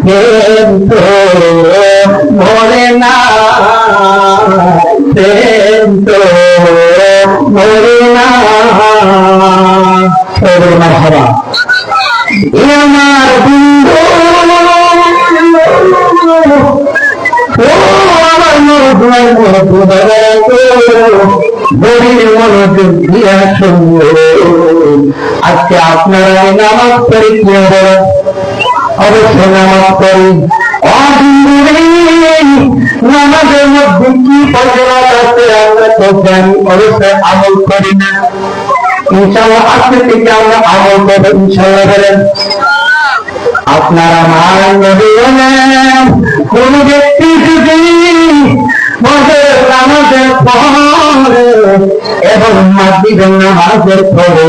কিন্তু মরে না, কিন্তু মরে না। মারহাবা। আমার বন্ধু আজকে আপনারা নামাজ পড়ি, কি অবশ্যই নামাজ পড়ি। নামাজের মধ্যে কি ফজিলত আছে আমরা তো জানি, অবশ্যই আমল করি না। ইনশাআল্লাহ আজকে থেকে আমরা আমল করবো ইনশাআল্লাহ। বলেন আপনারা আমার নবী বলেন, কোন ব্যক্তি যদি নামাজের পরে এবং মাগরিবের নামাজের পরে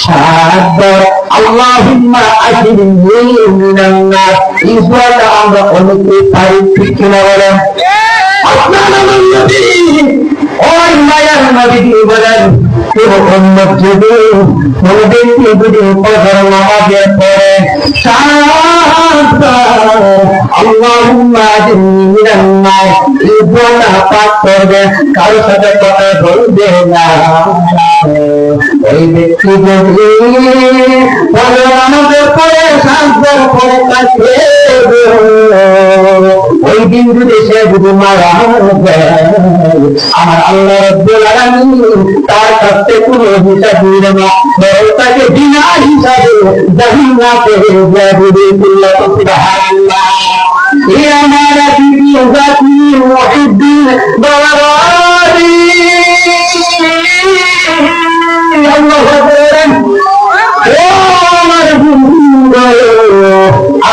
সাতবার আল্লাহুম্মা আজরিনি মিনান নার, এই দোয়াটা আমরা অনেকে পারি, ঠিক কিনা বলেন? আপনারা নবী ওই মায়ার নবী বলেন, কোন উম্মত যদি কোন ব্যক্তি যদি ফজর নামাজের পরে সাতবার আল্লাহুম্মা আজরিনি মিনান নার এই দোয়াটা পাঠ করবে, কারোর সাথে কথা বলবে না, ওই ব্যক্তি যদি ফজর নামাজের পরে সাতবার পরে থাকে, ওই দিন যদি সে যদি মারা যায়, আমার আল্লাহ রাব্বুল আলামিন তার কাছে কোনো হিসাব দিবে না, বরং তাকে বিনা হিসাবে জান্নাতে যাবে। সুবহানাল্লাহ। এ আমার বিবি জাতি মুহিদ্দিন বারারি আল্লাহু আকবার। ও আমার বন্ধু,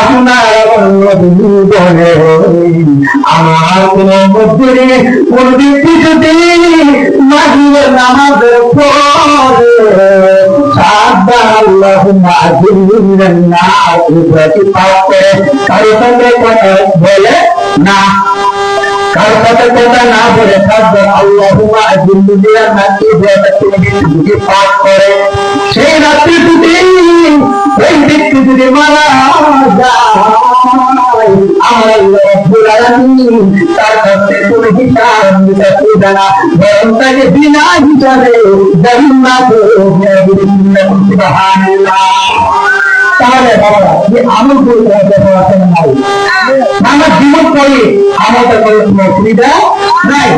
আপনার নবী বলেন, আমার কোন মধ্যে কোন ব্যক্তি যদি মাগরিবের নামাজের পরে সাতবার আল্লাহুম্মা আজরিনি মিনান নার এই দোয়াটি পাঠ করে, কারো সাথে কথা বলে না, কারো সাথে কথা না বলে সাতবার আল্লাহুম্মা আজরিনি মিনান নার এই দোয়াটা যদি পাঠ করে, সেই রাত্রি যদি ওই ব্যক্তি যদি মারা যায়, আমার আল্লাহ রাব্বুল আলামিন তার কাছে কোনো হিসাব নিকাশ করবে না, বরং তাকে বিনা হিসাবে জান্নাতে যাবে। সুবহানাল্লাহ। তাহলে বাবা যে আমল করতে হবে নাই, আমরা জীবন করি আমলটা করে কোনো অসুবিধা নাই।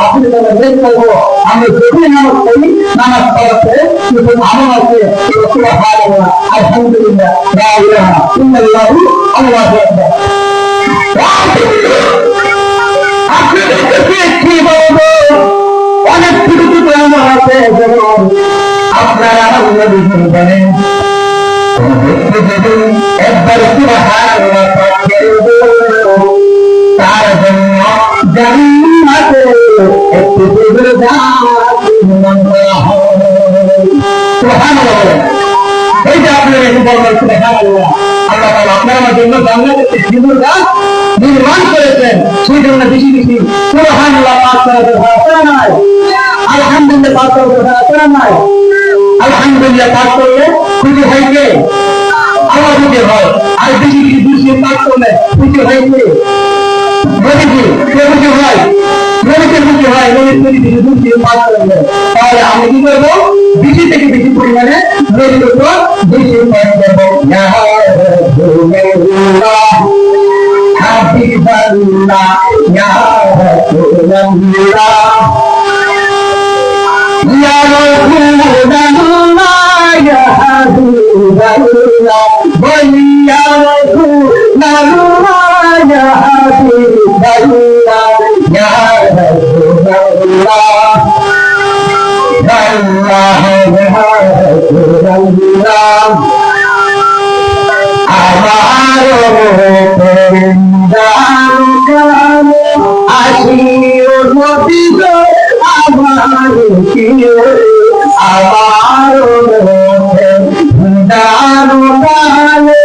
আপনি করবো আমরা যখনই নামাজ পড়ি, নামাজ পড়াতে কিন্তু আমল আছে, আলহামদুলিল্লাহ লা ইলাহা ইল্লাল্লাহু আল্লাহু আকবার। কি বলবো, অনেক ছোট ছোট আমল আছে, যেমন আপনারা নবী বলেন, একবার সুবহানাল্লাহ পাঠ করবে, তার জন্য জান্নাতে একটি সুবহানাল্লাহ বলেন। এই যে আপনারা একটু বলবেন সুবহানাল্লাহ, আল্লাহ তাআলা আপনার আমার জন্য জান্নাতে একটি নির্মাণ করেছেন, সেই জন্য বেশি বেশি সুবহানাল্লাহ পাঠ করা দরকার নাই, আলহামদুলিল্লাহ পাঠ করা দরকার নাই। আলহামদুলিল্লাহ পাঠ করলে খুশি হয় কে? আল্লাহ খুশি হয়। আর বেশি বেশি খুশি পাঠ করলে খুশি হয় কে? নবীজি কে খুশি হয়? নবীকে খুশি হয়। নবীর বেশি খুশি পাঠ করলে, তাহলে আমি কি করবো? বেশি থেকে বেশি পরিমাণে নবীর উপর বেশি পাঠ করবো। ইয়া রাসূলুল্লাহ হাবিবাল্লাহ, ইয়া রাসূলুল্লাহ, ইয়া রাসূলুল্লাহ, ইয়া হাবিবাল্লাহ, বলি ইয়া রাসূলুল্লাহ, ইয়া হাবিবাল্লাহ, ইয়া রাসূলুল্লাহ, আল্লাহ ইয়া রাসূলুল্লাহ, আমার পরিন্দার কানে আসিও নবী গো, আমার কি আমার পরিন্দার কানে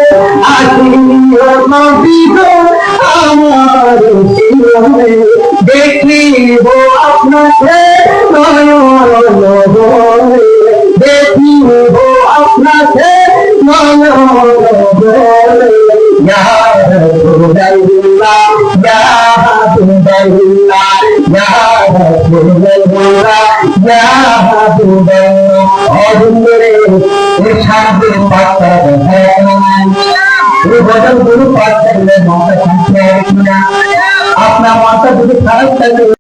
আসিও নবী গো, আমার কি দেখিব আপনাকে নয়ন ভরে, দেখিব আপনাকে নয়ন ভরে। হাবিবাল্লাহ ইয়া হাবিবাল্লাহ ইয়া রাসূলুল্লাহ ইয়া হাবিবাল্লাহ অজুরে এই শান্তির পাত্র দেখায় এই ভজন গুরু পাঠ করলে মাথা শান্তি হবে কিনা আপনার মাথা যদি খারাপ থাকে